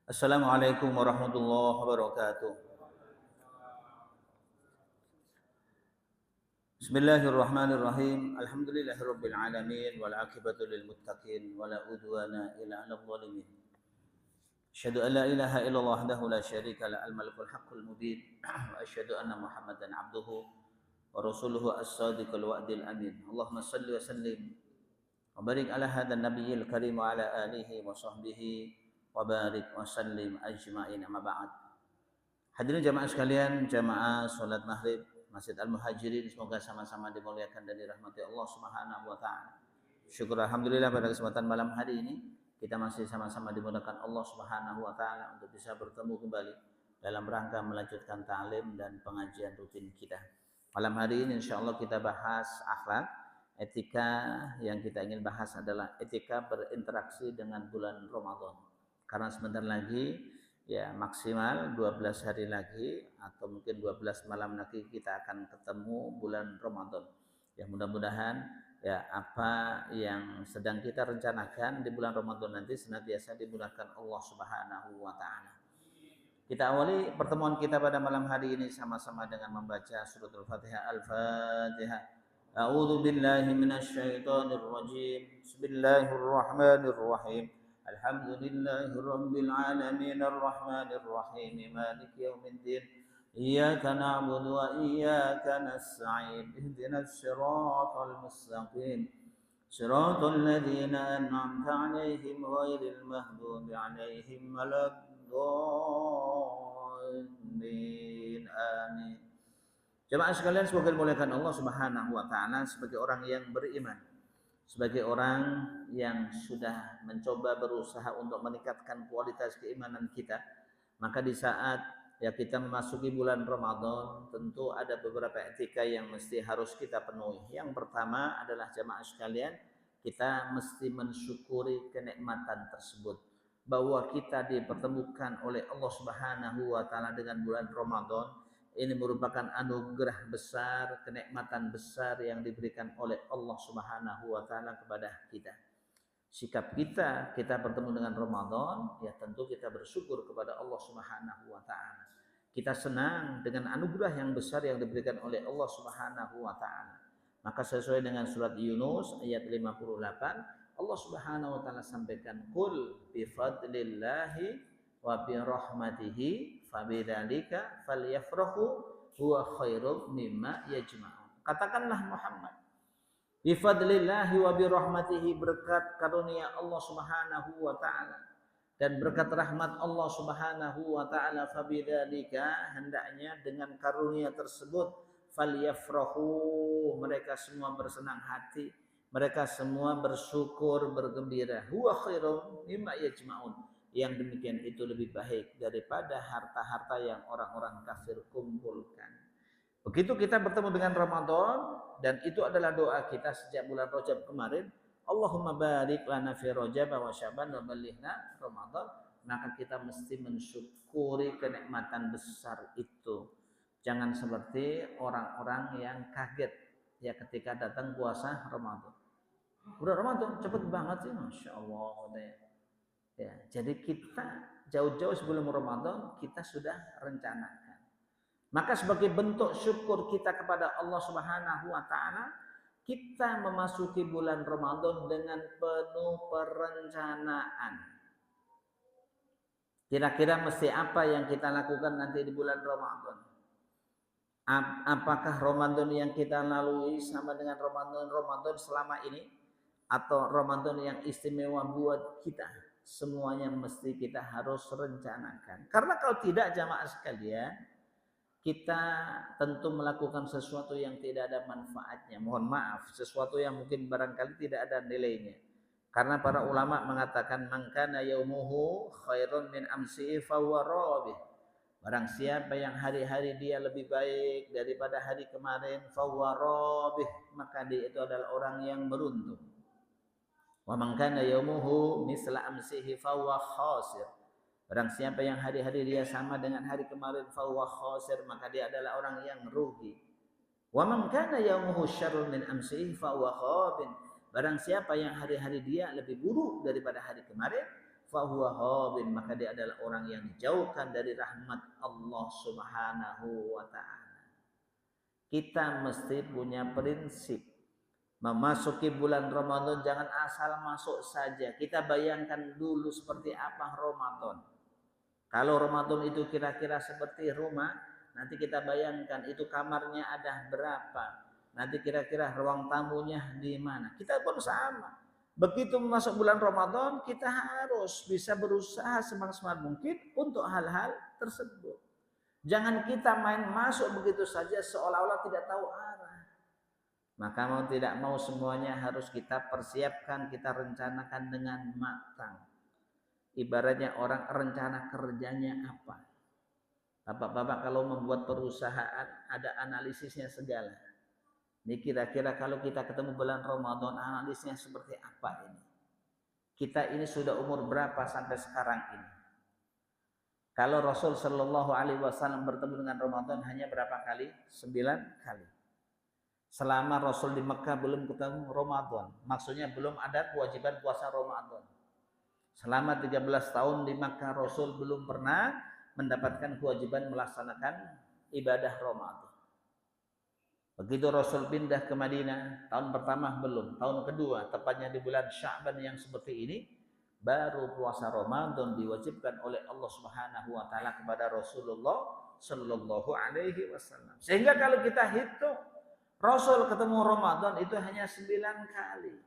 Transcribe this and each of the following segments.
Assalamualaikum warahmatullahi wabarakatuh. Bismillahirrahmanirrahim. Alhamdulillahirabbil alamin wal aqibatu lil muttaqin wala udwana illa 'alal zalimin. Asyhadu an la ilaha illallah wahdahu la syarika la al malikul haqqul mubin wa asyhadu anna Muhammadan 'abduhu wa rasuluhu as-sadiqul wa'dil amin. Allahumma shalli wa sallim wa barik ala hadzal nabiyil karim wa ala alihi wa sahbihi wa barik wa sallim ajma'in amma ba'd. Hadirin jamaah sekalian, jamaah salat maghrib Masjid Al-Muhajirin, semoga sama-sama dimuliakan dan dirahmati Allah Subhanahu wa taala. Syukur alhamdulillah pada kesempatan malam hari ini kita masih sama-sama dimudahkan Allah Subhanahu wa taala untuk bisa bertemu kembali dalam rangka melanjutkan ta'lim dan pengajian rutin kita. Malam hari ini insyaallah kita bahas akhlak, etika. Yang kita ingin bahas adalah etika berinteraksi dengan bulan Ramadan. Karena sebentar lagi ya maksimal 12 hari lagi atau mungkin 12 malam lagi kita akan ketemu bulan Ramadan. Ya mudah-mudahan ya apa yang sedang kita rencanakan di bulan Ramadan nanti senantiasa dimudahkan Allah Subhanahu wa taala. Kita awali pertemuan kita pada malam hari ini sama-sama dengan membaca surat Al-Fatihah. Al-Fatihah. A'udzu billahi minasyaitonir rajim. Bismillahirrahmanirrahim. Alhamdulillahi rabbil alamin arrahmanir rahim maliki yaumiddin iyyaka na'budu wa iyyaka nasta'in ihdinas siratal mustaqim siratal ladzina an'amta 'alaihim ghairil maghdubi 'alaihim waladdallin amin. Jemaah sekalian, semoga dimuliakan Allah Subhanahu wa taala sebagai orang yang beriman, sebagai orang yang sudah mencoba berusaha untuk meningkatkan kualitas keimanan kita, maka di saat ya kita memasuki bulan Ramadan tentu ada beberapa etika yang mesti harus kita penuhi. Yang pertama adalah jemaah sekalian, kita mesti mensyukuri kenikmatan tersebut, bahwa kita dipertemukan oleh Allah Subhanahu wa taala dengan bulan Ramadan. Ini merupakan anugerah besar, kenikmatan besar yang diberikan oleh Allah Subhanahu wa taala kepada kita. Sikap kita bertemu dengan Ramadan, ya tentu kita bersyukur kepada Allah Subhanahu wa taala. Kita senang dengan anugerah yang besar yang diberikan oleh Allah Subhanahu wa taala. Maka sesuai dengan surat Yunus ayat 58, Allah Subhanahu wa taala sampaikan, "Qul bi fadlillahi wa bi rahmatihi fabidzalika falyafrahu huwa khairum mimma yajma'un." Katakanlah Muhammad, bi fadlillahi wa bi rahmatihi, berkat karunia Allah Subhanahu wa taala dan berkat rahmat Allah Subhanahu wa taala, fabidzalika, hendaknya dengan karunia tersebut, falyafrahu, mereka semua bersenang hati, mereka semua bersyukur, bergembira, huwa khairum mimma yajma'un, yang demikian itu lebih baik daripada harta-harta yang orang-orang kafir kumpulkan. Begitu kita bertemu dengan Ramadan, dan itu adalah doa kita sejak bulan Rajab kemarin, Allahumma barik lana fi Rajab wa Syaban wa balighna Ramadan, maka kita mesti mensyukuri kenikmatan besar itu. Jangan seperti orang-orang yang kaget ya ketika datang puasa Ramadan. Udah Ramadan cepet banget sih, Masya Allah. Ya, jadi kita jauh-jauh sebelum Ramadan kita sudah rencanakan. Maka sebagai bentuk syukur kita kepada Allah Subhanahu wa taala, kita memasuki bulan Ramadan dengan penuh perencanaan. Kira-kira mesti apa yang kita lakukan nanti di bulan Ramadan? Apakah Ramadan yang kita lalui sama dengan Ramadan selama ini, atau Ramadan yang istimewa buat kita? Semuanya mesti kita harus rencanakan. Karena kalau tidak, jamaah sekalian, kita tentu melakukan sesuatu yang tidak ada manfaatnya. Mohon maaf, sesuatu yang mungkin barangkali tidak ada nilainya. Karena para ulama mengatakan, man kana yaumuhu khairun min amsihi fahuwa rabih. Barang siapa yang hari-hari dia lebih baik daripada hari kemarin, fahuwa rabih, maka dia itu adalah orang yang beruntung. Wa man kana yaumuhu misla amsihi fahuwa khasir. Barang siapa yang hari-hari dia sama dengan hari kemarin, fahuwa khasir, maka dia adalah orang yang rugi. Wa man kana yaumuhu syarrun min amsihi fahuwa khabin. Barang siapa yang hari-hari dia lebih buruk daripada hari kemarin, fahuwa habin, maka dia adalah orang yang dijauhkan dari rahmat Allah Subhanahu wa taala. Kita mesti punya prinsip. Memasuki bulan Ramadan jangan asal masuk saja. Kita bayangkan dulu seperti apa Ramadan. Kalau Ramadan itu kira-kira seperti rumah, nanti kita bayangkan itu kamarnya ada berapa. Nanti kira-kira ruang tamunya di mana. Kita pun sama. Begitu masuk bulan Ramadan, kita harus bisa berusaha semaksimal mungkin untuk hal-hal tersebut. Jangan kita main masuk begitu saja seolah-olah tidak tahu arah. Maka mau tidak mau semuanya harus kita persiapkan, kita rencanakan dengan matang. Ibaratnya orang rencana kerjanya apa? Bapak-bapak kalau membuat perusahaan ada analisisnya segala. Ini kira-kira kalau kita ketemu bulan Ramadan analisnya seperti apa ini? Kita ini sudah umur berapa sampai sekarang ini? Kalau Rasul Shallallahu Alaihi Wasallam bertemu dengan Ramadan hanya berapa kali? 9 kali. Selama Rasul di Mekah belum ketemu Ramadan, maksudnya belum ada kewajiban puasa Ramadan. Selama 13 tahun di Mekah Rasul belum pernah mendapatkan kewajiban melaksanakan ibadah Ramadan. Begitu Rasul pindah ke Madinah, tahun pertama belum, tahun kedua tepatnya di bulan Sya'ban yang seperti ini baru puasa Ramadan diwajibkan oleh Allah Subhanahu wa taala kepada Rasulullah Shallallahu Alaihi Wasallam. Sehingga kalau kita hitung Rasul ketemu Ramadan itu hanya 9 kali.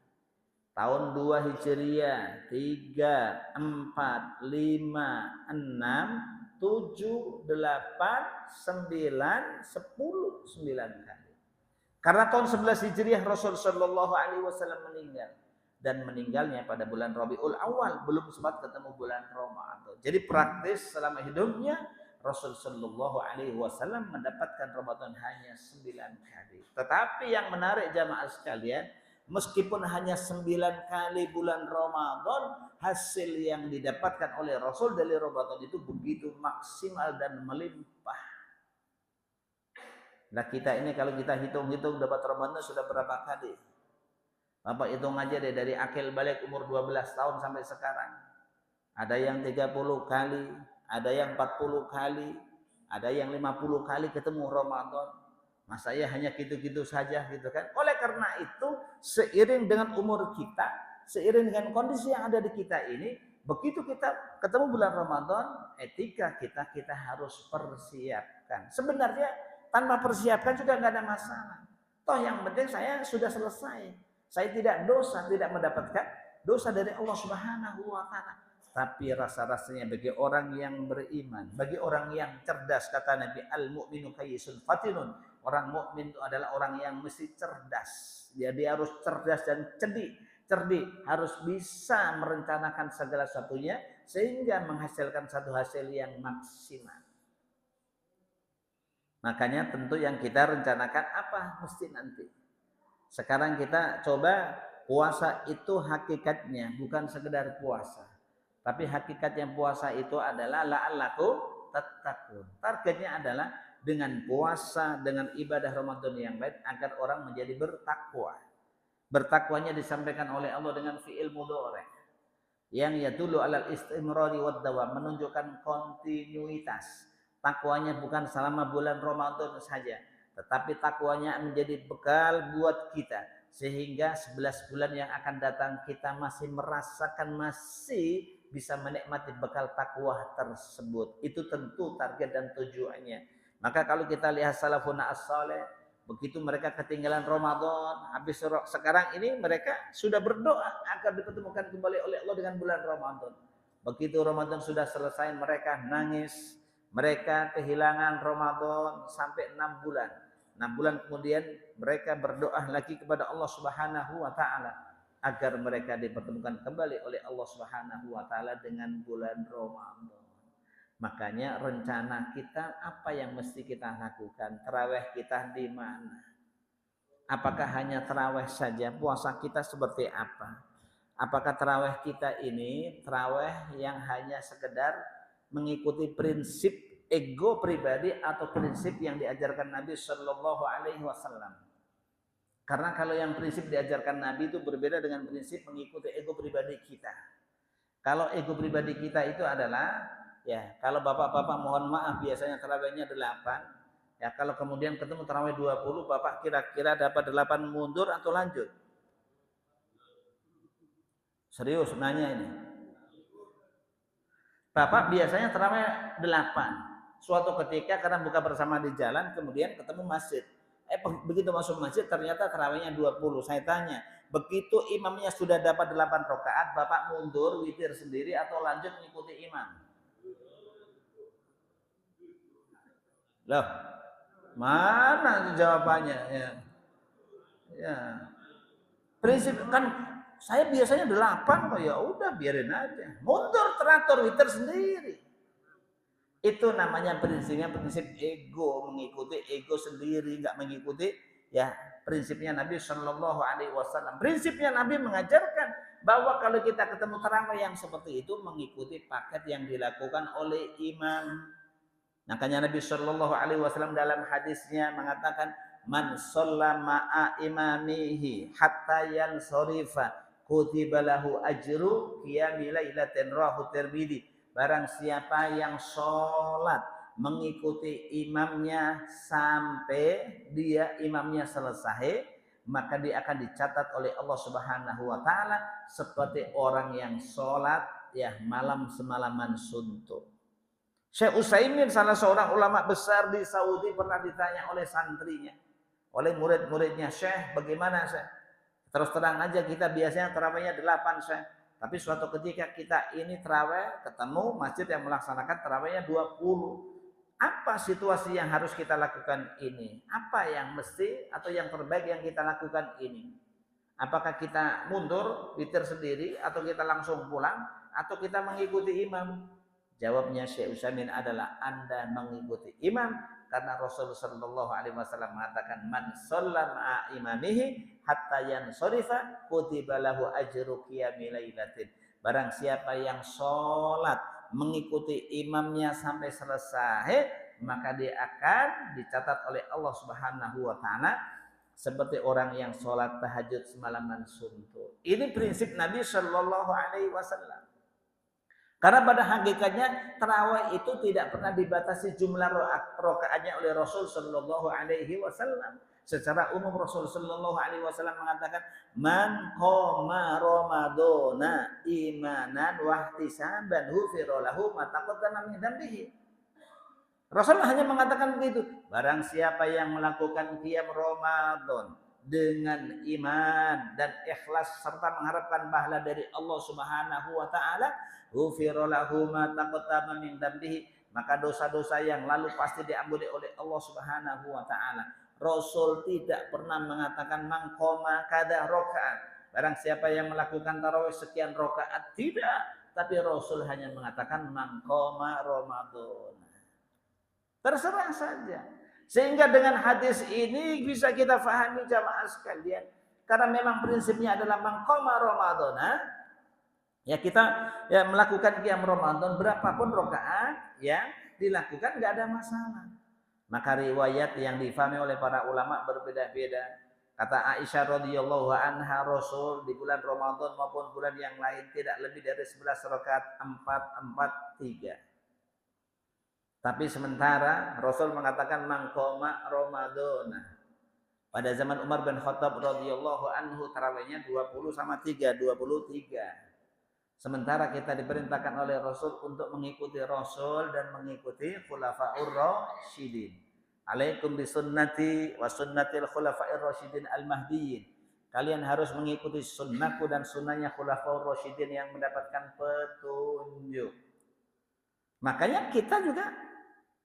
Tahun 2 Hijriah, 3, 4, 5, 6, 7, 8, 9, 10, 9 kali. Karena tahun 11 Hijriah Rasul Shallallahu Alaihi Wasallam meninggal. Dan meninggalnya pada bulan Rabiul Awal, belum sempat ketemu bulan Ramadan. Jadi praktis selama hidupnya Rasul Shallallahu Alaihi Wasallam mendapatkan Ramadan hanya 9 kali. Tetapi yang menarik jamaah sekalian, meskipun hanya 9 kali bulan Ramadan, hasil yang didapatkan oleh Rasul dari Ramadan itu begitu maksimal dan melimpah. Nah kita ini kalau kita hitung-hitung dapat Ramadan sudah berapa kali? Bapak hitung aja deh dari akil balik umur 12 tahun sampai sekarang. Ada yang 30 kali, ada yang 40 kali, ada yang 50 kali ketemu Ramadan. Masa ya hanya gitu-gitu saja gitu kan. Oleh karena itu seiring dengan umur kita, seiring dengan kondisi yang ada di kita ini, begitu kita ketemu bulan Ramadan, etika kita harus persiapkan. Sebenarnya tanpa persiapkan juga nggak ada masalah. Toh yang penting saya sudah selesai. Saya tidak dosa, tidak mendapatkan dosa dari Allah Subhanahu wa taala. Tapi rasa-rasanya bagi orang yang beriman, bagi orang yang cerdas, kata Nabi, al-mu'minu kayyisun fatinun. Orang mukmin itu adalah orang yang mesti cerdas. Dia harus cerdas dan cerdik, harus bisa merencanakan segala sesuatunya sehingga menghasilkan satu hasil yang maksimal. Makanya tentu yang kita rencanakan apa mesti nanti. Sekarang kita coba puasa itu hakikatnya bukan sekedar puasa. Tapi hakikatnya puasa itu adalah la'allakum tattaqun. Targetnya adalah dengan puasa, dengan ibadah Ramadan yang baik agar orang menjadi bertakwa. Bertakwanya disampaikan oleh Allah dengan fi'il mudhari yang yadullu alal istimrari wad dawam, menunjukkan kontinuitas. Takwanya bukan selama bulan Ramadan saja, tetapi takwanya menjadi bekal buat kita sehingga 11 bulan yang akan datang kita masih merasakan, masih bisa menikmati bekal takwa tersebut. Itu tentu target dan tujuannya. Maka kalau kita lihat salafun as-saleh, begitu mereka ketinggalan Ramadan, habis sekarang ini mereka sudah berdoa agar dipertemukan kembali oleh Allah dengan bulan Ramadan. Begitu Ramadan sudah selesai mereka nangis, mereka kehilangan Ramadan sampai 6 bulan. 6 bulan kemudian mereka berdoa lagi kepada Allah Subhanahu wa taala agar mereka dipertemukan kembali oleh Allah Subhanahu wa taala dengan bulan Ramadan. Makanya rencana kita apa yang mesti kita lakukan? Tarawih kita di mana? Apakah hanya tarawih saja? Puasa kita seperti apa? Apakah tarawih kita ini tarawih yang hanya sekedar mengikuti prinsip ego pribadi atau prinsip yang diajarkan Nabi Shallallahu Alaihi Wasallam? Karena kalau yang prinsip diajarkan Nabi itu berbeda dengan prinsip mengikuti ego pribadi kita. Kalau ego pribadi kita itu adalah, ya kalau bapak-bapak mohon maaf biasanya tarawihnya 8. Ya kalau kemudian ketemu tarawih 20, bapak kira-kira dapat 8 mundur atau lanjut? Serius nanya ini. Bapak biasanya tarawih 8. Suatu ketika karena buka bersama di jalan, kemudian ketemu masjid. Begitu masuk masjid ternyata tarawihnya 20. Saya tanya, begitu imamnya sudah dapat 8 rakaat, Bapak mundur witir sendiri atau lanjut mengikuti imam? Loh, mana jawabannya? Ya. Prinsip kan saya biasanya 8 kok, ya udah biarin aja. Mundur teratur witir sendiri. Itu namanya prinsipnya prinsip ego, mengikuti ego sendiri, nggak mengikuti ya prinsipnya Nabi Shallallahu Alaihi Wasallam. Prinsipnya Nabi mengajarkan bahwa kalau kita ketemu tarawih yang seperti itu mengikuti paket yang dilakukan oleh imam. Makanya Nabi Shallallahu Alaihi Wasallam dalam hadisnya mengatakan, man shalla imamihi hatta yansorifa kutiba lahu ajru qiyami lailatin rahu Tirmidzi. Barang siapa yang sholat mengikuti imamnya sampai imamnya selesai, maka dia akan dicatat oleh Allah Subhanahu wa taala seperti orang yang sholat ya malam semalaman suntuk. Syekh Utsaimin, salah seorang ulama besar di Saudi, pernah ditanya oleh santrinya, oleh murid-muridnya, Syekh bagaimana Syekh? Terus terang aja kita biasanya tarawihnya 8 Syekh. Tapi suatu ketika kita ini tarawih ketemu masjid yang melaksanakan tarawihnya 20. Apa situasi yang harus kita lakukan ini? Apa yang mesti atau yang terbaik yang kita lakukan ini? Apakah kita mundur witir sendiri atau kita langsung pulang atau kita mengikuti imam? Jawabnya Syekh Utsaimin adalah Anda mengikuti imam, karena Rasulullah Shallallahu Alaihi Wasallam mengatakan, man shalla imamihi hatta yansorifa kutiba lahu ajru qiyami lailatin. Barang siapa yang sholat mengikuti imamnya sampai selesai, maka dia akan dicatat oleh Allah Subhanahu wa taala seperti orang yang sholat tahajud semalaman suntuk. Ini prinsip Nabi Shallallahu Alaihi Wasallam. Karena pada hakikatnya tarawih itu tidak pernah dibatasi jumlah rakaatnya oleh Rasul Shallallahu Alaihi Wasallam. Secara umum Rasul Shallallahu Alaihi Wasallam mengatakan, man qoma ramadona imanan wahtisaban hufira lahu ma taqaddama min dzambihi. Rasul hanya mengatakan begitu. Barang siapa yang melakukan qiyam Ramadan dengan iman dan ikhlas serta mengharapkan pahala dari Allah Subhanahu wa taala, ghufira lahu ma taqaddama min dzambihi, maka dosa-dosa yang lalu pasti diampuni oleh Allah Subhanahu wa taala. Rasul tidak pernah mengatakan man qoma kada rakaat, barang siapa yang melakukan tarawih sekian rakaat, tidak, tapi Rasul hanya mengatakan man qoma Ramadan. Terserah saja. Sehingga dengan hadis ini bisa kita fahami jamaah sekalian, karena memang prinsipnya adalah man qoma Ramadana, ya kita ya melakukan qiyam Ramadan berapapun rakaat yang dilakukan nggak ada masalah. Maka riwayat yang difahami oleh para ulama berbeda-beda. Kata Aisyah radhiyallahu anha, Rasul di bulan Ramadan maupun bulan yang lain tidak lebih dari 11 rakaat 4-4-3. Tapi sementara Rasul mengatakan man qoma Ramadana. Pada zaman Umar bin Khattab radhiyallahu anhu tarawihnya 20 sama 3, 23. Sementara kita diperintahkan oleh Rasul untuk mengikuti Rasul dan mengikuti khulafaur rasyidin. Alaikum bisunnati wa sunnatil khulafair rasyidin al-mahdiyyin. Kalian harus mengikuti sunnahku dan sunnahnya khulafaur rasyidin yang mendapatkan petunjuk. Makanya kita juga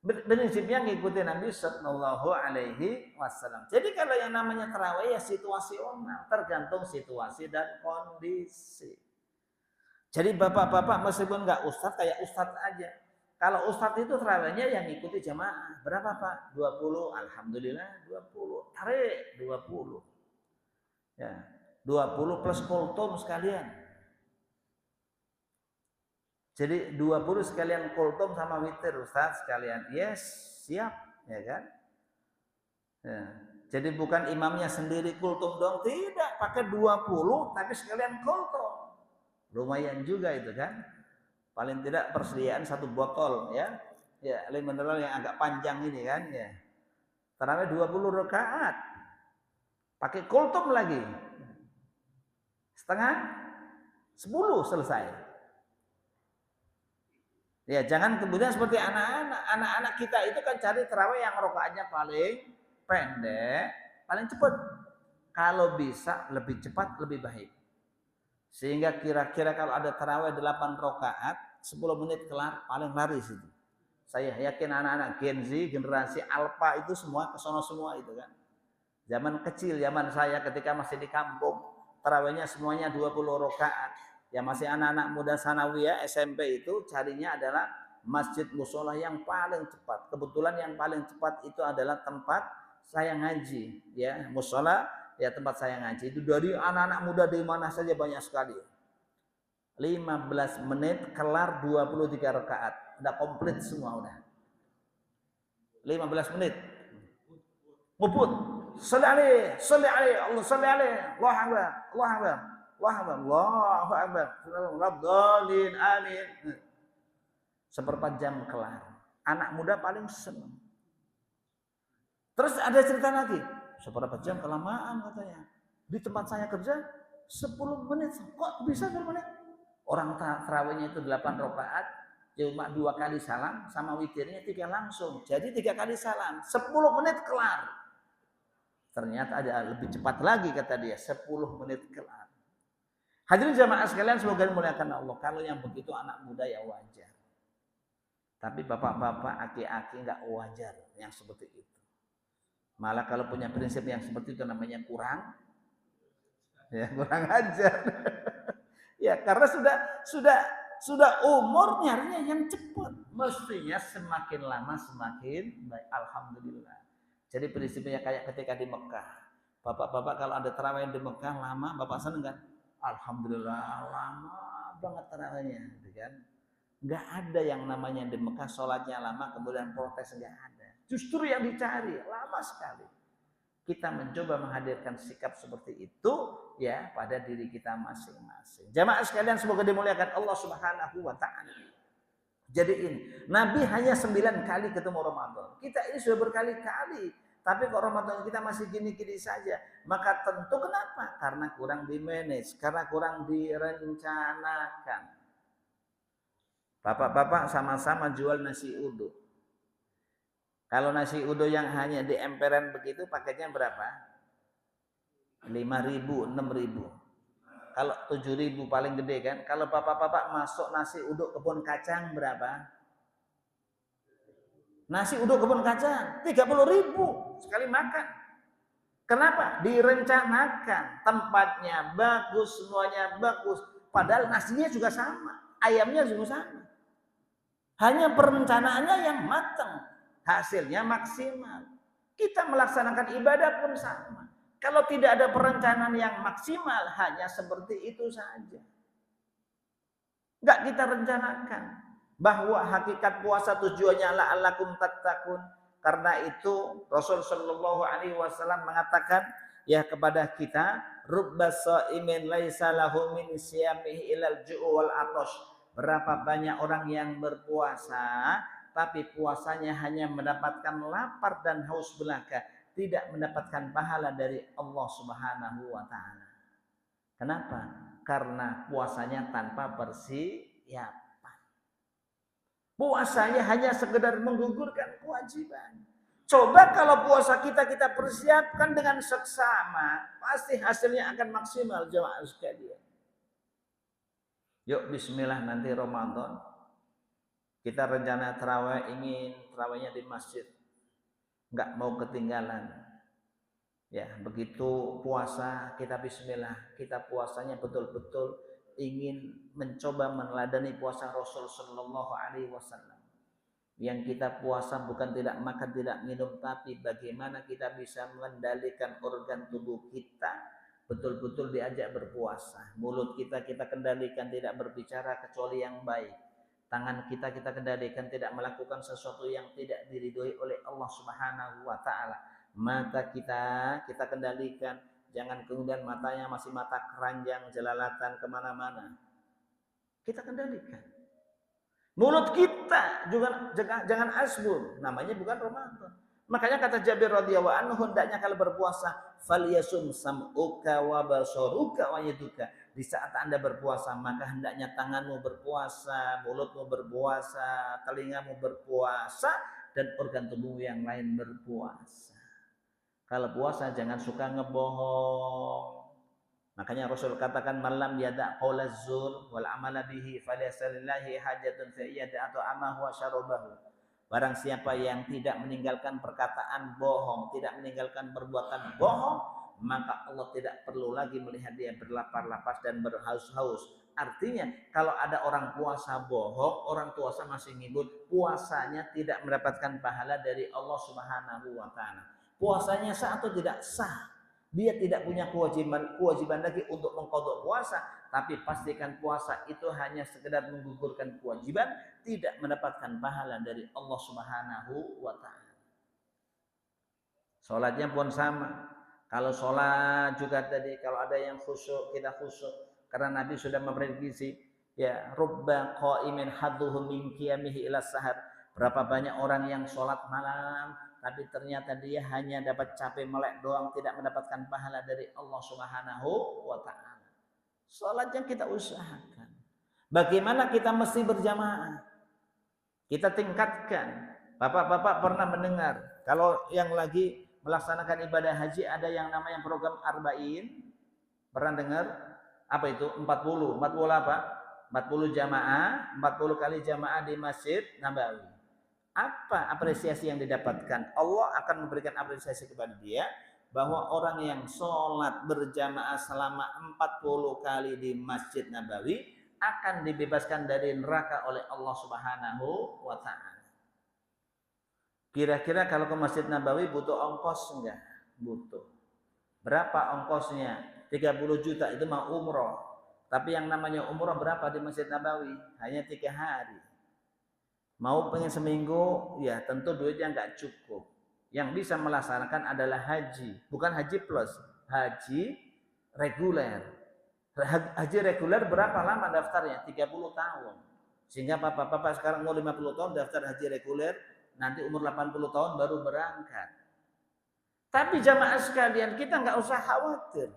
prinsipnya mengikuti Nabi Sallallahu Alaihi Wasallam. Jadi kalau yang namanya tarawih ya situasional, tergantung situasi dan kondisi. Jadi bapak-bapak meskipun nggak ustadz, kayak ustadz aja. Kalau ustadz itu tarawihnya yang ikuti jamaah. Berapa Pak? 20. Alhamdulillah 20. Tarik 20. Ya, 20 plus kultum sekalian. Jadi 20 sekalian kultum sama witir Ustaz sekalian. Yes, siap, ya kan? Ya. Jadi bukan imamnya sendiri kultum dong, tidak, pakai 20 tapi sekalian kultum. Lumayan juga itu kan. Paling tidak persediaan 1 botol ya. Ya, air mineral yang agak panjang ini kan ya. Tarawih 20 rakaat. Pakai kultum lagi. Setengah 10 selesai. Ya, jangan kemudian seperti anak-anak. Anak-anak kita itu kan cari tarawih yang rakaatnya paling pendek, paling cepat. Kalau bisa lebih cepat lebih baik. Sehingga kira-kira kalau ada tarawih 8 rakaat, 10 menit kelar, paling laris itu. Saya yakin anak-anak Gen Z, generasi Alpha itu semua kesono semua itu kan. Zaman kecil, zaman saya ketika masih di kampung, tarawihnya semuanya 20 rakaat. Ya masih anak-anak muda sanawiyah SMP itu carinya adalah masjid musola yang paling cepat. Kebetulan yang paling cepat itu adalah tempat saya ngaji, ya musola ya tempat saya ngaji. Itu dari anak-anak muda di mana saja banyak sekali. 15 menit kelar 23 rakaat. Udah komplit semua udah. 15 menit. Ngebut. Salli alaihi, Allah salli alaihi, Allahu akbar, Allahu akbar, Allahu akbar, Allahu akbar. Rabbdallin amin. Seperempat jam kelar. Anak muda paling senang. Terus ada cerita lagi. Seperempat jam kelamaan katanya. Di tempat saya kerja 10 menit. Kok bisa 10 menit? Orang tarawihnya itu 8 rakaat, cuma 2 kali salam sama witirnya 3 langsung. Jadi 3 kali salam, 10 menit kelar. Ternyata ada lebih cepat lagi kata dia, 10 menit kelar. Hadirin jamaah sekalian semoga dimuliakan Allah. Kalau yang begitu anak muda ya wajar. Tapi bapak-bapak, aki-aki enggak wajar yang seperti itu. Malah kalau punya prinsip yang seperti itu namanya kurang ajar. Ya karena sudah umur nyarinya yang cepat. Mestinya semakin lama semakin baik. Alhamdulillah. Jadi prinsipnya kayak ketika di Mekah. Bapak-bapak kalau ada tarawih di Mekah lama, bapak seneng kan? Alhamdulillah lama banget tarawihnya, gitu kan? Nggak ada yang namanya di Mekah sholatnya lama kemudian protes, nggak ada. Justru yang dicari lama sekali. Kita mencoba menghadirkan sikap seperti itu ya pada diri kita masing-masing. Jamaah sekalian semoga dimuliakan Allah Subhanahu wa taala. Jadi ini, Nabi hanya 9 kali ketemu Ramadan. Kita ini sudah berkali-kali. Tapi kok Ramadan kita masih gini-gini saja. Maka tentu kenapa? Karena kurang di-manage. Karena kurang direncanakan. Bapak-bapak sama-sama jual nasi uduk. Kalau nasi uduk yang hanya di emperan begitu paketnya berapa? 5.000, 6.000. Kalau 7.000 paling gede kan. Kalau bapak-bapak masuk nasi uduk kebun kacang berapa? Nasi uduk kebun kacang 30.000 sekali makan. Kenapa? Direncanakan. Tempatnya bagus, semuanya bagus. Padahal nasinya juga sama. Ayamnya juga sama. Hanya perencanaannya yang matang. Hasilnya maksimal. Kita melaksanakan ibadah pun sama. Kalau tidak ada perencanaan yang maksimal, hanya seperti itu saja. Enggak kita rencanakan. Bahwa hakikat puasa tujuannya la'allakum tattaqun. Karena itu Rasul sallallahu alaihi wasallam mengatakan ya kepada kita, rubbas shaimin laisa lahu min siyamihi ilal ju'u wal atash. Berapa banyak orang yang berpuasa tapi puasanya hanya mendapatkan lapar dan haus belaka, tidak mendapatkan pahala dari Allah Subhanahu wa taala. Kenapa? Karena puasanya tanpa persiapan. Puasanya hanya sekedar menggugurkan kewajiban. Coba kalau puasa kita persiapkan dengan seksama, pasti hasilnya akan maksimal jemaah sekalian. Yuk bismillah nanti Ramadan. Kita rencana tarawih, ingin tarawihnya di masjid. Enggak mau ketinggalan. Ya, begitu puasa kita bismillah, kita puasanya betul-betul ingin mencoba meneladani puasa Rasul sallallahu alaihi wasallam. Yang kita puasa bukan tidak makan, tidak minum, tapi bagaimana kita bisa mengendalikan organ tubuh kita betul-betul diajak berpuasa. Mulut kita kendalikan tidak berbicara kecuali yang baik. Tangan kita kendalikan tidak melakukan sesuatu yang tidak diridhoi oleh Allah Subhanahu wa taala. Mata kita kendalikan, jangan kemudian matanya masih mata keranjang jelalatan kemana-mana. Kita kendalikan. Mulut kita juga jangan asbun, namanya bukan Ramadan. Makanya kata Jabir radhiyallahu anhu, hendaknya kalau berpuasa falyasum sam'uka wa basaruka wa yaduka. Di saat Anda berpuasa, maka hendaknya tanganmu berpuasa, mulutmu berpuasa, telingamu berpuasa, dan organ tubuhmu yang lain berpuasa. Kalau puasa jangan suka ngebohong. Makanya Rasul katakan malam yada qaulaz zur wal amala bihi falaysa lillahi hajatun fi yada atau amahu wa syarabahu. Barang siapa yang tidak meninggalkan perkataan bohong, tidak meninggalkan perbuatan bohong, maka Allah tidak perlu lagi melihat dia berlapar-lapar dan berhaus-haus. Artinya kalau ada orang puasa bohong, orang puasa masih ngibul, puasanya tidak mendapatkan pahala dari Allah Subhanahu wa taala. Puasanya sah atau tidak sah? Dia tidak punya kewajiban lagi untuk mengqadha puasa, tapi pastikan puasa itu hanya sekedar menggugurkan kewajiban, tidak mendapatkan pahala dari Allah Subhanahu wa taala. Salatnya pun sama. Kalau salat juga tadi kalau ada yang khusyuk, kita khusyuk karena Nabi sudah memprediksi ya rubba qaimin hadduhu min qiyamihi ila sahar. Berapa banyak orang yang salat malam tapi ternyata dia hanya dapat capek melek doang, tidak mendapatkan pahala dari Allah Subhanahu wa taala. Salat yang kita usahakan. Bagaimana kita mesti berjamaah? Kita tingkatkan. Bapak-bapak pernah mendengar kalau yang lagi melaksanakan ibadah haji ada yang namanya program arba'in? Pernah dengar? Apa itu? 40 apa? 40 jamaah, 40 kali jamaah di Masjid Nabawi. Apa apresiasi yang didapatkan? Allah akan memberikan apresiasi kepada dia bahwa orang yang sholat berjamaah selama 40 kali di Masjid Nabawi akan dibebaskan dari neraka oleh Allah Subhanahu wa taala. Kira-kira kalau ke Masjid Nabawi butuh ongkos enggak? Butuh. Berapa ongkosnya? 30 juta itu mah umroh. Tapi yang namanya umroh berapa di Masjid Nabawi? Hanya 3 hari. Mau pengen seminggu, ya tentu duitnya nggak cukup. Yang bisa melaksanakan adalah haji, bukan haji plus, haji reguler. Haji reguler berapa lama daftarnya? 30 tahun. Sehingga bapak-bapak sekarang mau 50 tahun daftar haji reguler, nanti umur 80 tahun baru berangkat. Tapi jamaah sekalian, kita nggak usah khawatir.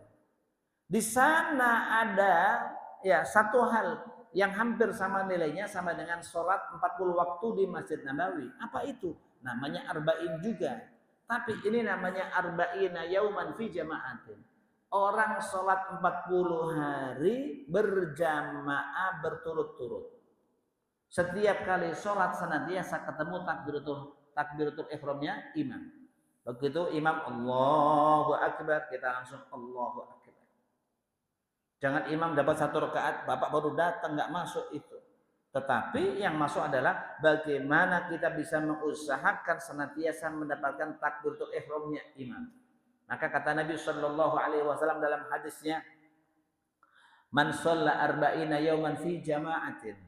Di sana ada ya satu hal yang hampir sama nilainya sama dengan sholat 40 waktu di Masjid Nabawi. Apa itu? Namanya arba'in juga. Tapi ini namanya arba'ina yauman fi jama'atin. Orang sholat 40 hari berjamaah berturut-turut. Setiap kali sholat senantiasa ketemu takbiratul ihramnya imam. Begitu imam Allahu Akbar, kita langsung Allahu Akbar. Jangan imam dapat 1 rakaat, bapak baru datang, nggak masuk itu. Tetapi yang masuk adalah bagaimana kita bisa mengusahakan senantiasa mendapatkan takbiratul ihramnya imam. Maka kata Nabi Shallallahu Alaihi Wasallam dalam hadisnya, "Man shalla arba'ina yauman fi jama'atin,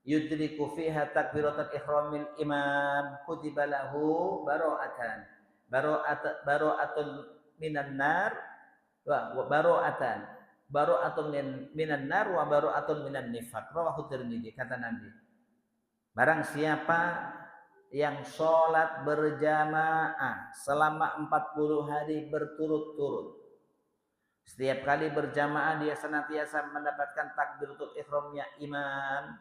yudriku fiha takbiratul ihramil imam, kutiba lahu baro'atun minan nar wa baro'atun minan nar wa baro'atun minan nifaq." Rawahu Tirmidzi. Kata Nabi, barang siapa yang sholat berjamaah selama 40 hari berturut-turut, setiap kali berjamaah dia senantiasa mendapatkan takbiratul ihramnya imam,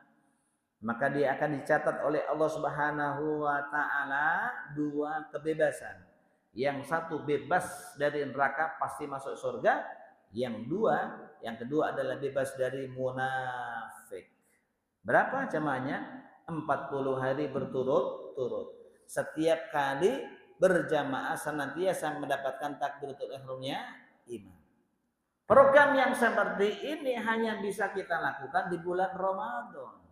maka dia akan dicatat oleh Allah Subhanahu wa taala 2 kebebasan. Yang satu bebas dari neraka pasti masuk surga. Yang kedua adalah bebas dari munafik. Berapa jamaahnya? 40 hari berturut-turut. Setiap kali berjamaah senantiasa mendapatkan takbiratul ihramnya imam. Program yang seperti ini hanya bisa kita lakukan di bulan Ramadan.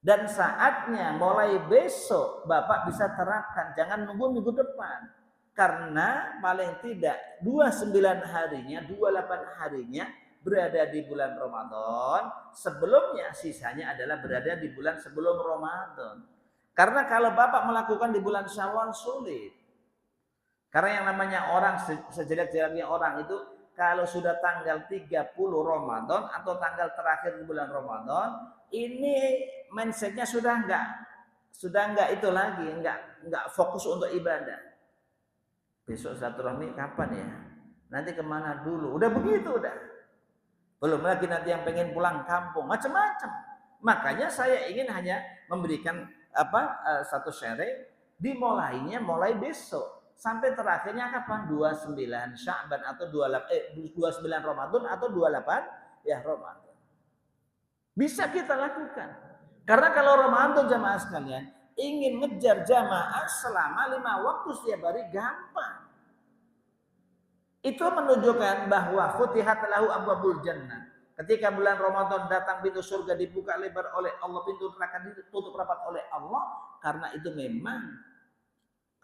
Dan saatnya mulai besok Bapak bisa terapkan, jangan nunggu minggu depan. Karena paling tidak 29 harinya, 28 harinya berada di bulan Ramadan. Sebelumnya sisanya adalah berada di bulan sebelum Ramadan. Karena kalau Bapak melakukan di bulan Syawal sulit. Karena yang namanya orang, sejelek-jeleknya orang itu kalau sudah tanggal 30 Ramadan atau tanggal terakhir di bulan Ramadan, ini mindsetnya sudah enggak itu lagi, enggak fokus untuk ibadah. Besok silaturahmi kapan ya? Nanti kemana dulu? Udah begitu udah. Belum lagi nanti yang pengen pulang kampung, macam-macam. Makanya saya ingin hanya memberikan satu sharing, dimulainya mulai besok sampai terakhirnya kapan? 29 Sya'ban atau 29 Ramadan atau 28 ya Ramadan. Bisa kita lakukan. Karena kalau Ramadan jamaah sekalian ingin ngejar jamaah selama 5 waktu setiap hari gampang. Itu menunjukkan bahwa futihat lahu abwabul jannah. Ketika bulan Ramadan datang, pintu surga dibuka lebar oleh Allah, pintu neraka ditutup rapat oleh Allah, karena itu memang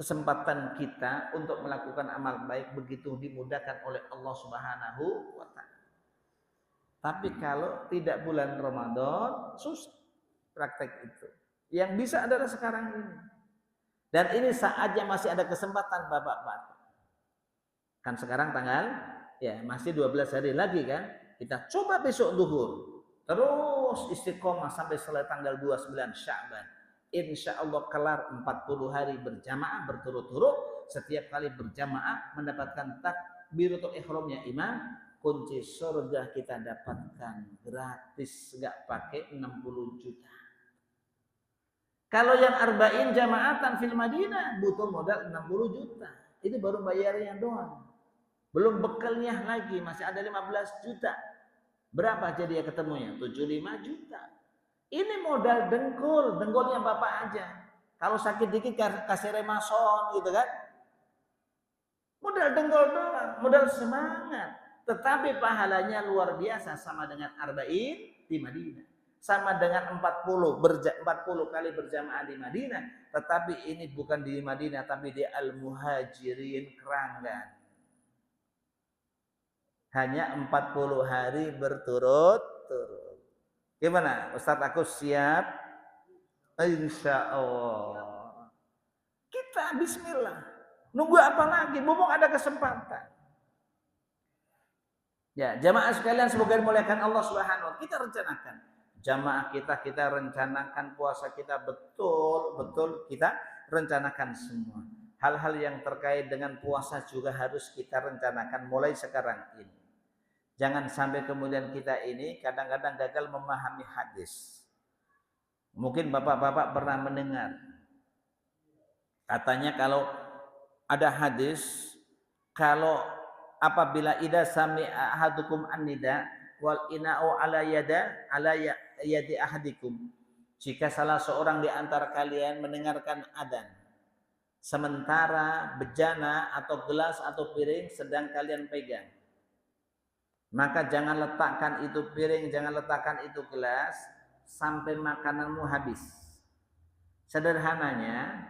kesempatan kita untuk melakukan amal baik begitu dimudahkan oleh Allah Subhanahu wa taala. Tapi kalau tidak bulan Ramadan, susah praktek itu. Yang bisa adalah sekarang ini. Dan ini saatnya masih ada kesempatan Bapak-bapak. Kan sekarang masih 12 hari lagi kan? Kita coba besok zuhur. Terus istiqomah sampai selesai tanggal 29 Sya'ban. Insya Allah kelar 40 hari berjamaah berturut-turut. Setiap kali berjamaah mendapatkan takbiratul ihramnya imam. Kunci surga kita dapatkan gratis. Gak pakai 60 juta. Kalau yang arba'in jamaatan fil Madinah butuh modal 60 juta. Itu baru bayarnya doang. Belum bekalnya lagi, masih ada 15 juta. Berapa jadi ya ketemunya? 75 juta. Ini modal dengkulnya Bapak aja. Kalau sakit dikit kasih remason gitu kan. Modal dengkul doang, modal semangat. Tetapi pahalanya luar biasa sama dengan arba'in di Madinah. Sama dengan 40 kali berjamaah di Madinah. Tetapi ini bukan di Madinah, tapi di Al-Muhajirin Keranggan. Hanya 40 hari berturut-turut. Gimana? Ustadz aku siap? Insya Allah. Kita bismillah. Nunggu apa lagi? Mumpung ada kesempatan. Ya, jamaah sekalian semoga dimuliakan Allah Subhanahu wa taala. Kita rencanakan jamaah kita rencanakan puasa kita betul kita rencanakan semua. Hal-hal yang terkait dengan puasa juga harus kita rencanakan mulai sekarang ini. Jangan sampai kemudian kita ini kadang-kadang gagal memahami hadis. Mungkin bapak-bapak pernah mendengar. Katanya kalau ada hadis, kalau apabila idza sami'a ahadukum an-nida wal ina'u ala yadi ahadikum. Jika salah seorang di antara kalian mendengarkan adzan, sementara bejana atau gelas atau piring sedang kalian pegang, maka jangan letakkan itu piring, jangan letakkan itu gelas sampai makananmu habis. Sederhananya,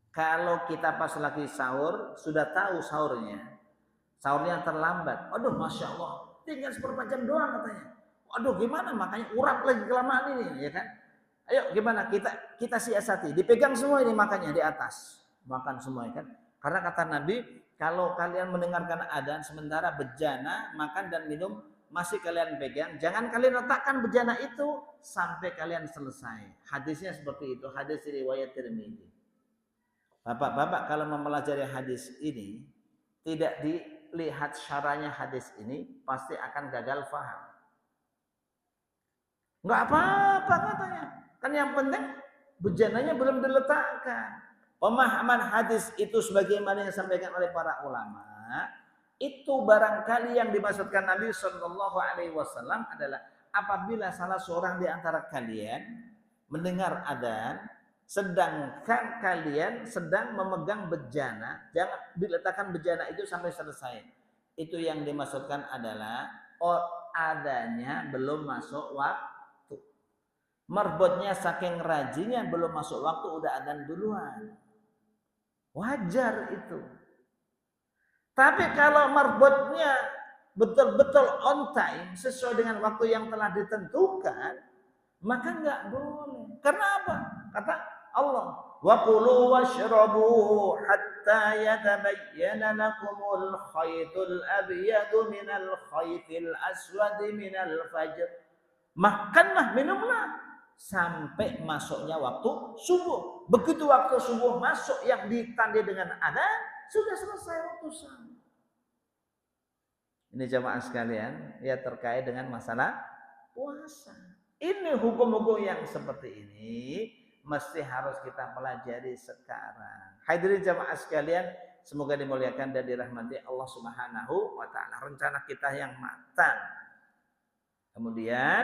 kalau kita pas lagi sahur, sudah tahu sahurnya terlambat. Aduh, Masya Allah, tinggal seperempat jam doang katanya. Aduh, gimana makanya urap lagi kelamaan ini, ya kan? Ayo, gimana kita siasati, dipegang semua ini makanya di atas, makan semua, ya kan? Karena kata Nabi, kalau kalian mendengarkan adzan sementara bejana, makan dan minum masih kalian pegang, jangan kalian letakkan bejana itu sampai kalian selesai. Hadisnya seperti itu, hadis riwayat Tirmidzi. Bapak-bapak kalau mempelajari hadis ini tidak dilihat syarahnya hadis ini pasti akan gagal paham. Enggak apa-apa katanya. Kan yang penting bejananya belum diletakkan. Pemahaman hadis itu sebagaimana yang disampaikan oleh para ulama, itu barangkali yang dimaksudkan Nabi Shallallahu Alaihi Wasallam adalah apabila salah seorang di antara kalian mendengar adzan, sedangkan kalian sedang memegang bejana, jangan diletakkan bejana itu sampai selesai. Itu yang dimaksudkan adalah adanya belum masuk waktu. Merbotnya saking rajinnya belum masuk waktu udah adzan duluan. Wajar itu. Tapi kalau marbotnya betul-betul on time sesuai dengan waktu yang telah ditentukan, maka nggak boleh. Karena apa? Kata Allah, Wa kulu washrabu hatta yatabayyana lakumul khaytul abyadu minal khaytil aswadi minal fajr. Makanlah, minumlah sampai masuknya waktu subuh. Begitu waktu subuh masuk yang ditandai dengan adzan, sudah selesai waktu sahur. Ini jamaah sekalian, ya terkait dengan masalah puasa. Ini hukum-hukum yang seperti ini mesti harus kita pelajari sekarang. Hadirin jamaah sekalian, semoga dimuliakan dan dirahmati Allah Subhanahu wa taala. Rencana kita yang matang. Kemudian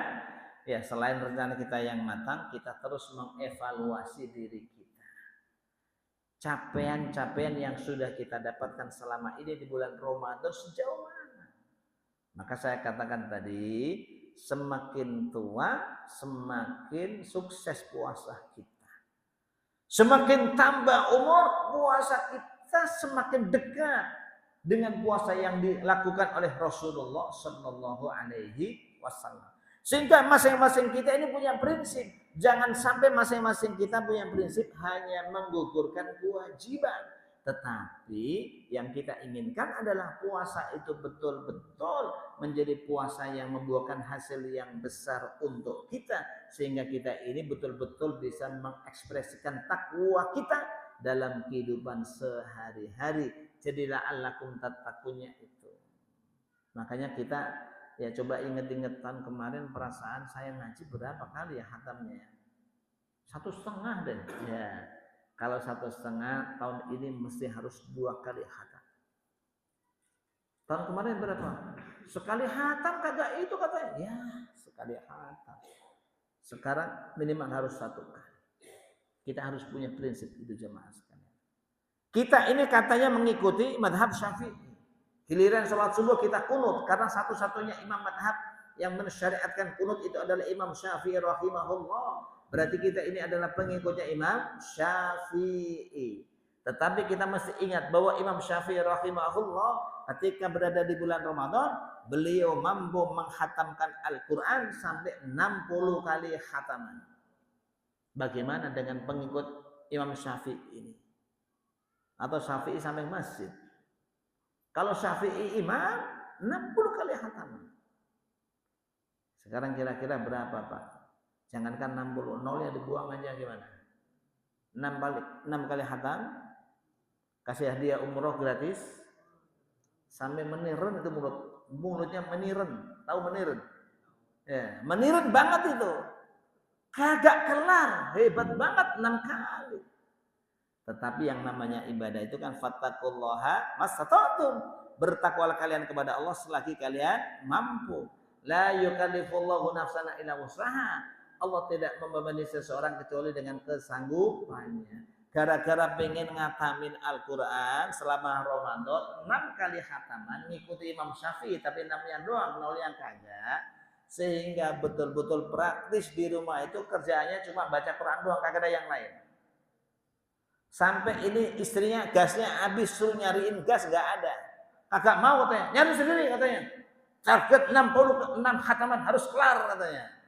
ya selain rencana kita yang matang, kita terus mengevaluasi diri kita. Capaian-capaian yang sudah kita dapatkan selama ini di bulan Ramadan sejauh mana? Maka saya katakan tadi, semakin tua, semakin sukses puasa kita. Semakin tambah umur, puasa kita semakin dekat dengan puasa yang dilakukan oleh Rasulullah Sallallahu Alaihi Wasallam. Sehingga masing-masing kita ini punya prinsip. Jangan sampai masing-masing kita punya prinsip hanya menggugurkan kewajiban. Tetapi yang kita inginkan adalah puasa itu betul-betul menjadi puasa yang membuahkan hasil yang besar untuk kita. Sehingga kita ini betul-betul bisa mengekspresikan takwa kita dalam kehidupan sehari-hari. Jadilah allakum tattaqunya itu. Makanya kita ya coba inget-inget tahun kemarin perasaan saya ngaji berapa kali ya khatamnya? 1,5 deh. Ya. Kalau 1,5 tahun ini mesti harus 2 kali khatam. Tahun kemarin berapa? Sekali khatam kagak itu katanya. Ya, sekali khatam. Sekarang minimal harus 1 kali. Kita harus punya prinsip itu jemaah sekalian. Kita ini katanya mengikuti madhab Syafi'i. Giliran sholat subuh kita kunut karena satu-satunya imam madhab yang mensyariatkan kunut itu adalah Imam Syafi'i rahimahullah. Berarti kita ini adalah pengikutnya Imam Syafi'i. Tetapi kita mesti ingat bahwa Imam Syafi'i rahimahullah ketika berada di bulan Ramadan, beliau mampu menghatamkan Al-Quran sampai 60 kali khataman. Bagaimana dengan pengikut Imam Syafi'i ini? Atau Syafi'i sampai masjid? Kalau Syafi'i imam 60 kali khataman. Sekarang kira-kira berapa Pak? Jangankan 60, nolnya dibuang aja gimana? 6 kali khatam, kasih hadiah umroh gratis, sampai meniren itu mulutnya meniren, tahu meniren? Ya, meniren banget itu, kagak kelar, hebat banget 6 kali. Tetapi yang namanya ibadah itu kan fattaqullaha mastata'tum, bertakwalah kalian kepada Allah selagi kalian mampu. La yukallifullahu nafsan illa wus'aha. Allah tidak membebani seseorang kecuali dengan kesanggupannya. Gara-gara pengen ngatamin Al-Quran selama Ramadan 6 kali khataman, ngikuti Imam Syafi'i tapi namanya doang, nol yang kagak. Sehingga betul-betul praktis di rumah itu kerjaannya cuma baca Quran doang, kagak ada yang lain. Sampai ini istrinya gasnya habis, suruh nyariin gas nggak ada. Kagak mau katanya, nyari sendiri katanya. Target 66 khataman harus kelar katanya.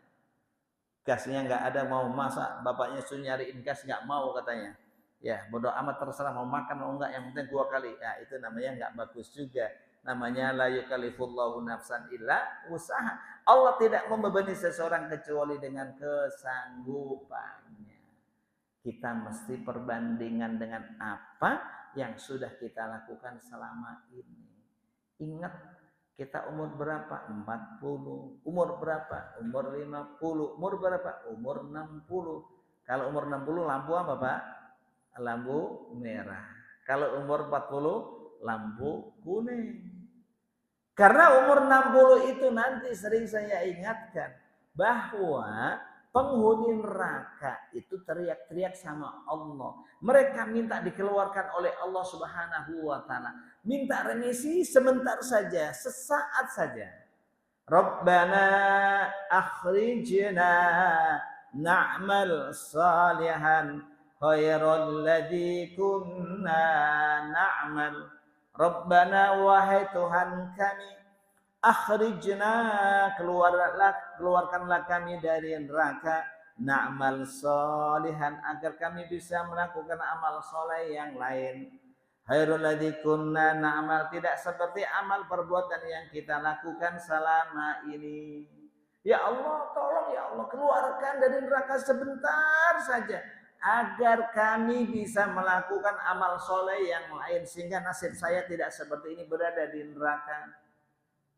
Gasnya nggak ada, mau masak, bapaknya suruh nyariin gas nggak mau katanya. Ya bodoh amat, terserah mau makan mau enggak, yang penting 2 kali. Ya itu namanya nggak bagus juga. Namanya la yukallifullahu nafsan illa usaha. Allah tidak membebani seseorang kecuali dengan kesanggupannya. Kita mesti perbandingan dengan apa yang sudah kita lakukan selama ini. Ingat, kita umur berapa? 40. Umur berapa? Umur 50. Umur berapa? Umur 60. Kalau umur 60 lampu apa Pak? Lampu merah. Kalau umur 40 lampu kuning. Karena umur 60 itu nanti sering saya ingatkan bahwa penghuni neraka itu teriak-teriak sama Allah. Mereka minta dikeluarkan oleh Allah Subhanahu wa taala. Minta remisi sebentar saja, sesaat saja. Rabbana akhrijna na'mal salihan khairal ladzi kunna na'mal. Rabbana wahai Tuhan kami, akhrijna keluarkanlah kami dari neraka na'mal sholihan, agar kami bisa melakukan amal soleh yang lain. Khairul ladzi kunna na'mal, tidak seperti amal perbuatan yang kita lakukan selama ini. Ya Allah, tolong ya Allah, keluarkan dari neraka sebentar saja agar kami bisa melakukan amal soleh yang lain, sehingga nasib saya tidak seperti ini, berada di neraka.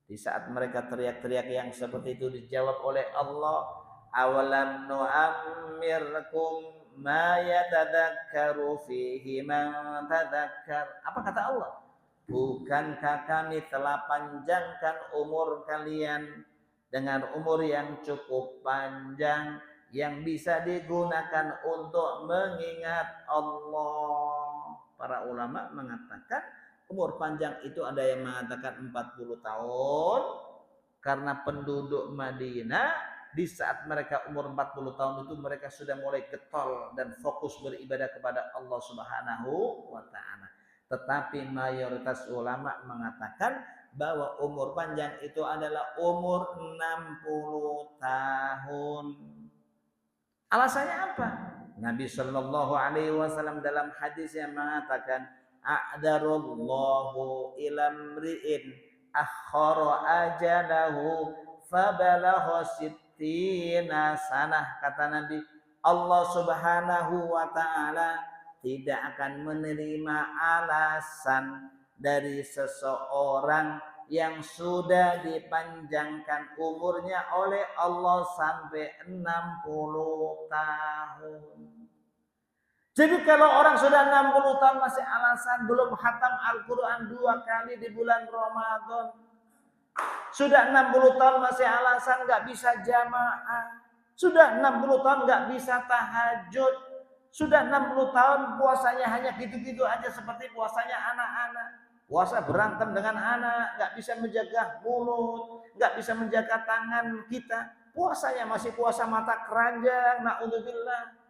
Di saat mereka teriak-teriak yang seperti itu, dijawab oleh Allah, awalam nu'ammirkum ma yatadakkaru fihi man tadakkar. Apa kata Allah? Bukankah kami telah panjangkan umur kalian dengan umur yang cukup panjang yang bisa digunakan untuk mengingat Allah. Para ulama mengatakan umur panjang itu ada yang mengatakan 40 tahun, karena penduduk Madinah di saat mereka umur 40 tahun itu mereka sudah mulai getol dan fokus beribadah kepada Allah Subhanahu wa taala. Tetapi mayoritas ulama mengatakan bahwa umur panjang itu adalah umur 60 tahun. Alasannya apa? Nabi Shallallahu Alaihi Wasallam dalam hadis yang mengatakan, a'darullahu ilamri'in akhara ajalahu fabalagha sittina sanah. Kata Nabi, Allah Subhanahu wa taala tidak akan menerima alasan dari seseorang yang sudah dipanjangkan umurnya oleh Allah sampai 60 tahun. Jadi kalau orang sudah 60 tahun masih alasan belum khatam Al-Quran 2 kali di bulan Ramadan, sudah 60 tahun masih alasan nggak bisa jamaah, sudah 60 tahun nggak bisa tahajud, sudah 60 tahun puasanya hanya gitu-gitu aja seperti puasanya anak-anak. Puasa berantem dengan anak, nggak bisa menjaga mulut, nggak bisa menjaga tangan kita. Puasanya masih puasa mata keranjang, na'udzubillah.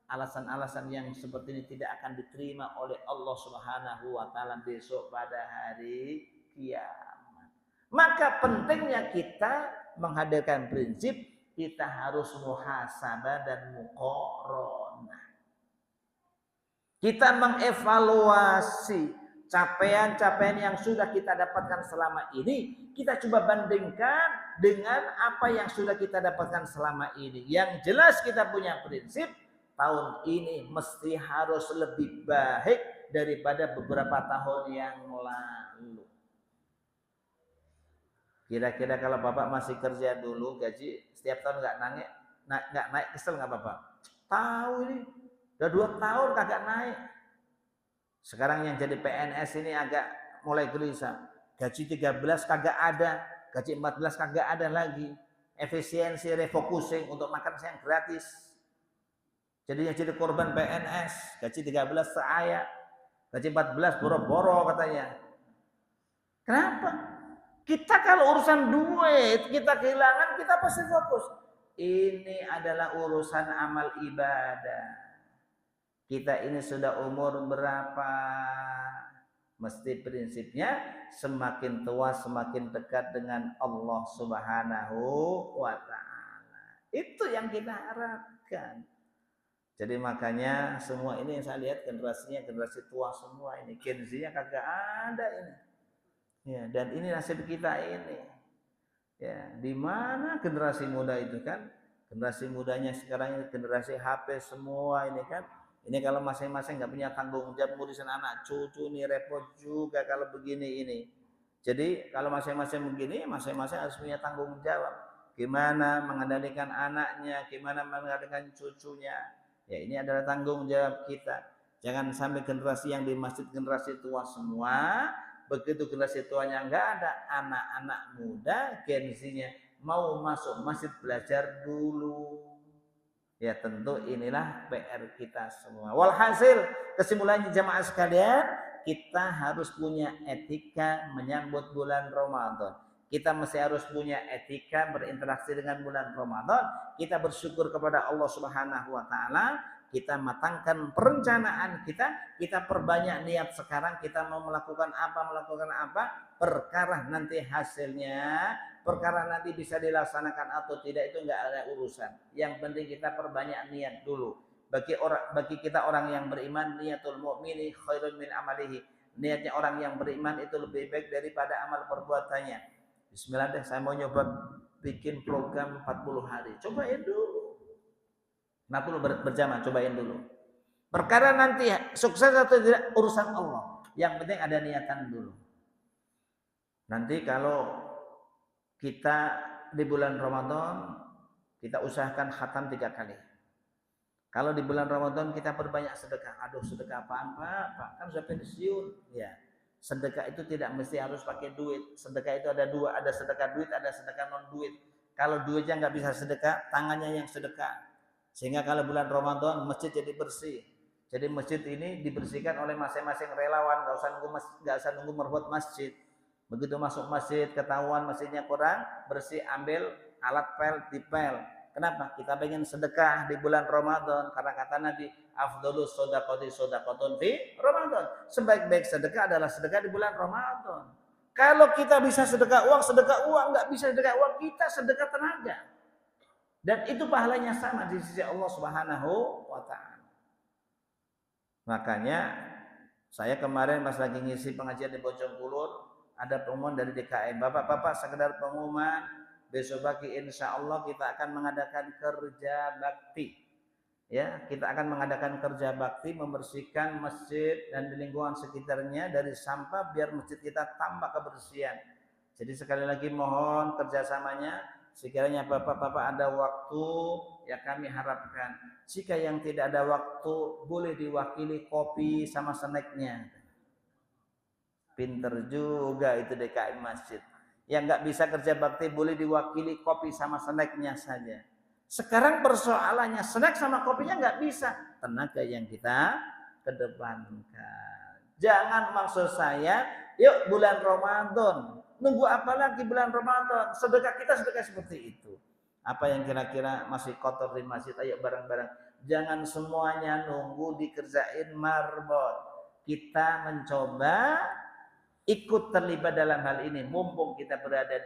Alasan-alasan yang seperti ini tidak akan diterima oleh Allah Subhanahu wa taala besok pada hari kiamat. Maka pentingnya kita menghadirkan prinsip kita harus muhasabah dan muqaranah. Kita mengevaluasi capaian-capaian yang sudah kita dapatkan selama ini, kita coba bandingkan dengan apa yang sudah kita dapatkan selama ini. Yang jelas kita punya prinsip, tahun ini mesti harus lebih baik daripada beberapa tahun yang lalu. Kira-kira kalau Bapak masih kerja dulu, gaji setiap tahun nggak naik, kesel nggak Bapak? Tahu ini, udah 2 tahun kagak naik. Sekarang yang jadi PNS ini agak mulai gelisah. Gaji 13 kagak ada, gaji 14 kagak ada lagi. Efisiensi refocusing untuk makan siang gratis. Jadi yang jadi korban PNS, gaji 13 seaya, gaji 14 boro-boro katanya. Kenapa? Kita kalau urusan duit, kita kehilangan, kita pasti fokus. Ini adalah urusan amal ibadah. Kita ini sudah umur berapa? Mesti prinsipnya semakin tua semakin dekat dengan Allah Subhanahu wa taala. Itu yang kita harapkan. Jadi makanya semua ini yang saya lihat generasinya generasi tua semua ini. Gen Z-nya kagak ada ini. Ya, dan ini nasib kita ini. Ya, di mana generasi muda itu kan? Generasi mudanya sekarang ini generasi HP semua ini kan. Ini kalau masing-masing nggak punya tanggung jawab ngurusin anak cucu nih repot juga kalau begini ini. Jadi kalau masing-masing begini, masing-masing harus punya tanggung jawab. Gimana mengendalikan anaknya, gimana mengendalikan cucunya. Ya ini adalah tanggung jawab kita. Jangan sampai generasi yang di masjid generasi tua semua, begitu generasi tuanya nggak ada, anak-anak muda Gen Z-nya mau masuk masjid belajar dulu. Ya tentu inilah PR kita semua. Walhasil kesimpulannya jamaah sekalian, kita harus punya etika menyambut bulan Ramadan. Kita mesti harus punya etika berinteraksi dengan bulan Ramadan. Kita bersyukur kepada Allah Subhanahu wa taala kita matangkan perencanaan kita perbanyak niat sekarang, kita mau melakukan apa, perkara nanti hasilnya, perkara nanti bisa dilaksanakan atau tidak itu enggak ada urusan. Yang penting kita perbanyak niat dulu. Bagi kita orang yang beriman, niatul mu'mini khairun min amalihi. Niatnya orang yang beriman itu lebih baik daripada amal perbuatannya. Bismillah deh, saya mau nyoba bikin program 40 hari. Cobain dulu. 40 berjamaah, cobain dulu. Perkara nanti sukses atau tidak urusan Allah. Yang penting ada niatan dulu. Nanti kalau kita di bulan Ramadan, kita usahakan khatam 3 kali. Kalau di bulan Ramadan kita perbanyak sedekah. Aduh, sedekah apaan Pak? Kan sudah pensiun. Ya. Sedekah itu tidak mesti harus pakai duit. Sedekah itu ada dua, ada sedekah duit, ada sedekah non duit. Kalau duitnya nggak bisa sedekah, tangannya yang sedekah. Sehingga kalau bulan Ramadan masjid jadi bersih. Jadi masjid ini dibersihkan oleh masing-masing relawan, nggak usah nunggu merebut masjid. Begitu masuk masjid ketahuan masjidnya kurang bersih, ambil alat pel, dipel. Kenapa? Kita pengen sedekah di bulan Ramadan karena kata Nabi, afdhalus shadaqati shadaqatun fi Ramadan. Sebaik-baik sedekah adalah sedekah di bulan Ramadan. Kalau kita bisa sedekah uang, nggak bisa sedekah uang, kita sedekah tenaga. Dan itu pahalanya sama di sisi Allah Subhanahu wa taala. Makanya saya kemarin pas lagi ngisi pengajian di Bojongkulur, ada pengumuman dari DKM. Bapak-bapak, sekedar pengumuman, besok pagi insya Allah kita akan mengadakan kerja bakti. Ya, kita akan mengadakan kerja bakti membersihkan masjid dan di lingkungan sekitarnya dari sampah biar masjid kita tambah kebersihan. Jadi sekali lagi mohon kerjasamanya. Sekiranya bapak-bapak ada waktu, ya kami harapkan. Jika yang tidak ada waktu, boleh diwakili kopi sama snacknya. Pinter juga itu DKM Masjid. Yang nggak bisa kerja bakti boleh diwakili kopi sama snacknya saja. Sekarang persoalannya snack sama kopinya nggak bisa. Tenaga yang kita kedepankan. Jangan maksud saya, yuk bulan Ramadan. Nunggu apa lagi bulan Ramadan? Sedekah kita sedekah seperti itu. Apa yang kira-kira masih kotor di masjid, ayo bareng-bareng. Jangan semuanya nunggu dikerjain marbot. Kita mencoba ikut terlibat dalam hal ini. Mumpung kita berada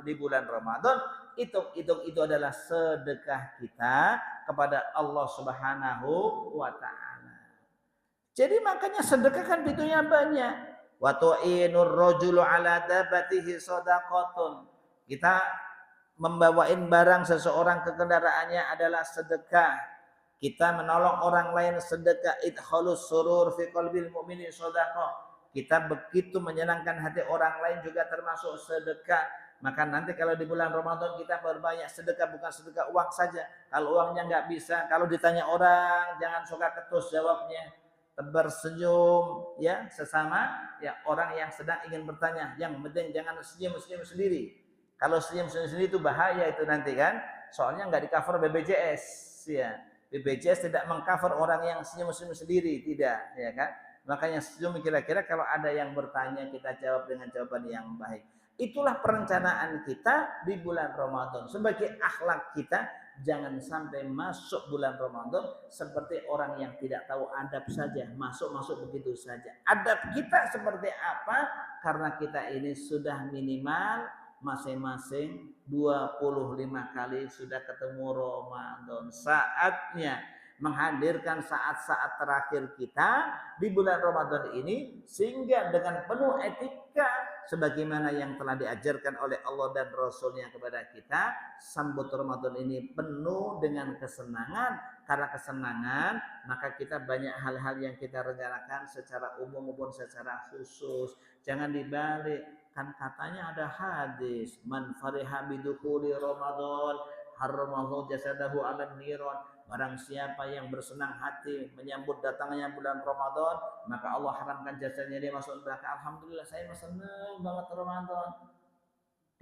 di bulan Ramadan, itu adalah sedekah kita kepada Allah Subhanahu wa taala. Jadi makanya sedekah kan pintunya banyak. Wa tu'inur rajulu ala dabatihi shadaqatun. Kita membawain barang seseorang ke kendaraannya adalah sedekah. Kita menolong orang lain sedekah. Idkhalus surur fi qalbil mu'mini shadaqah. Kita begitu menyenangkan hati orang lain juga termasuk sedekah. Maka nanti kalau di bulan Ramadan kita berbanyak sedekah, bukan sedekah uang saja. Kalau uangnya nggak bisa, kalau ditanya orang jangan suka ketus jawabnya. Tebar senyum ya sesama ya orang yang sedang ingin bertanya. Yang penting jangan senyum-senyum sendiri. Kalau senyum-senyum sendiri itu bahaya itu nanti kan. Soalnya nggak di-cover BPJS ya. BPJS tidak meng-cover orang yang senyum-senyum sendiri, tidak ya kan. Makanya senyum kira-kira kalau ada yang bertanya kita jawab dengan jawaban yang baik. Itulah perencanaan kita di bulan Ramadan. Sebagai akhlak kita, jangan sampai masuk bulan Ramadan seperti orang yang tidak tahu adab saja. Masuk begitu saja. Adab kita seperti apa? Karena kita ini sudah minimal masing-masing 25 kali sudah ketemu Ramadan. Saatnya menghadirkan saat-saat terakhir kita di bulan Ramadan ini sehingga dengan penuh etika sebagaimana yang telah diajarkan oleh Allah dan Rasulnya kepada kita, sambut Ramadan ini penuh dengan kesenangan. Karena kesenangan maka kita banyak hal-hal yang kita rencanakan secara umum maupun secara khusus. Jangan dibalik, kan katanya ada hadis, man fariha bidukhuli Ramadan harramahu jasadahu 'alan niran. Barang siapa yang bersenang hati menyambut datangnya bulan Ramadan, maka Allah haramkan jasadnya dia masuk neraka. Alhamdulillah saya senang banget Ramadan.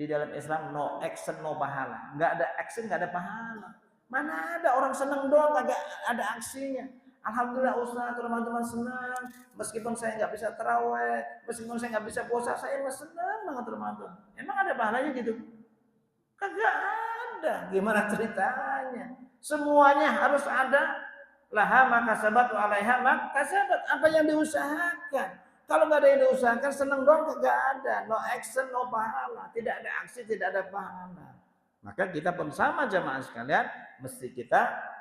Di dalam Islam no action no pahala. Enggak ada action enggak ada pahala. Mana ada orang senang doang enggak ada aksinya. Alhamdulillah Ustaz Ramadan senang. Meskipun saya enggak bisa tarawih, meskipun saya enggak bisa puasa, saya senang banget Ramadan. Emang ada pahalanya gitu? Kagak ada. Gimana ceritanya? Semuanya harus ada Laha maka sabat wa alaiha maka sabat. Apa yang diusahakan? Kalau nggak ada yang diusahakan, seneng doang nggak ada. No action, no pahala. Tidak ada aksi, tidak ada pahala. Maka kita pun sama jamaah sekalian, mesti kita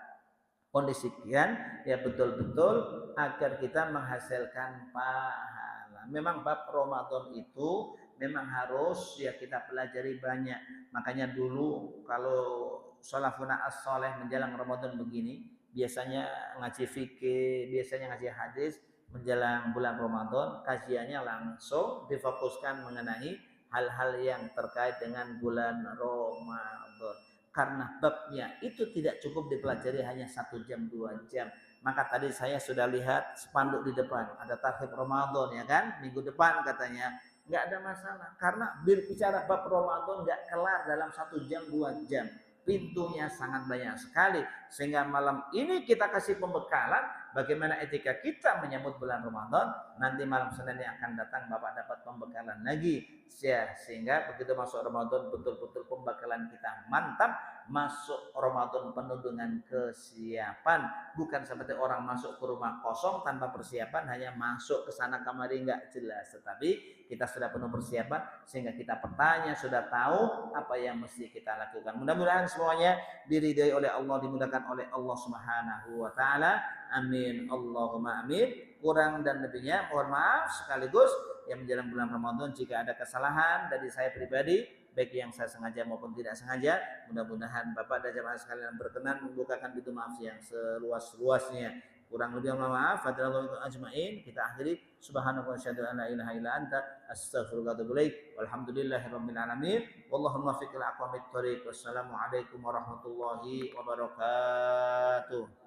kondisikan ya betul-betul agar kita menghasilkan pahala. Memang bab Ramadan itu memang harus ya kita pelajari banyak. Makanya dulu kalau salafuna as-saleh menjelang Ramadan begini, biasanya ngaji fikih, biasanya ngaji hadis menjelang bulan Ramadan, kajiannya langsung difokuskan mengenai hal-hal yang terkait dengan bulan Ramadan. Karena babnya itu tidak cukup dipelajari hanya 1 jam 2 jam. Maka tadi saya sudah lihat spanduk di depan, ada tarhib Ramadan ya kan, minggu depan katanya. Nggak ada masalah, karena berbicara bab Ramadan nggak kelar dalam 1 jam 2 jam. Pintunya sangat banyak sekali, sehingga malam ini kita kasih pembekalan bagaimana etika kita menyambut bulan Ramadan. Nanti malam Senin yang akan datang Bapak dapat pembekalan lagi ya, sehingga begitu masuk Ramadan betul-betul pembekalan kita mantap. Masuk Ramadan penuh dengan kesiapan, bukan seperti orang masuk ke rumah kosong tanpa persiapan, hanya masuk ke sana kamari nggak jelas. Tetapi kita sudah penuh persiapan sehingga kita petanya sudah tahu apa yang mesti kita lakukan. Mudah-mudahan semuanya diridai oleh Allah, dimudahkan oleh Allah Subhanahu wa taala. Amin Allahumma amin. Kurang dan lebihnya mohon maaf, sekaligus yang menjelang bulan Ramadan jika ada kesalahan dari saya pribadi, baik yang saya sengaja maupun tidak sengaja, mudah-mudahan Bapak dan jamaah sekalian berkenan membukakan pintu maaf yang seluas-luasnya. Kurang lebih mohon maaf. Fadlallahu ajmain. Kita akhiri. Subhanaka wa asyhadu an la ilaha illa anta astaghfiruka wa atubu ilaik. Walhamdulillahirabbil alamin. Wallahu muwaffiq ila aqwamit thoriq. Wassalamu alaikum warahmatullahi wabarakatuh.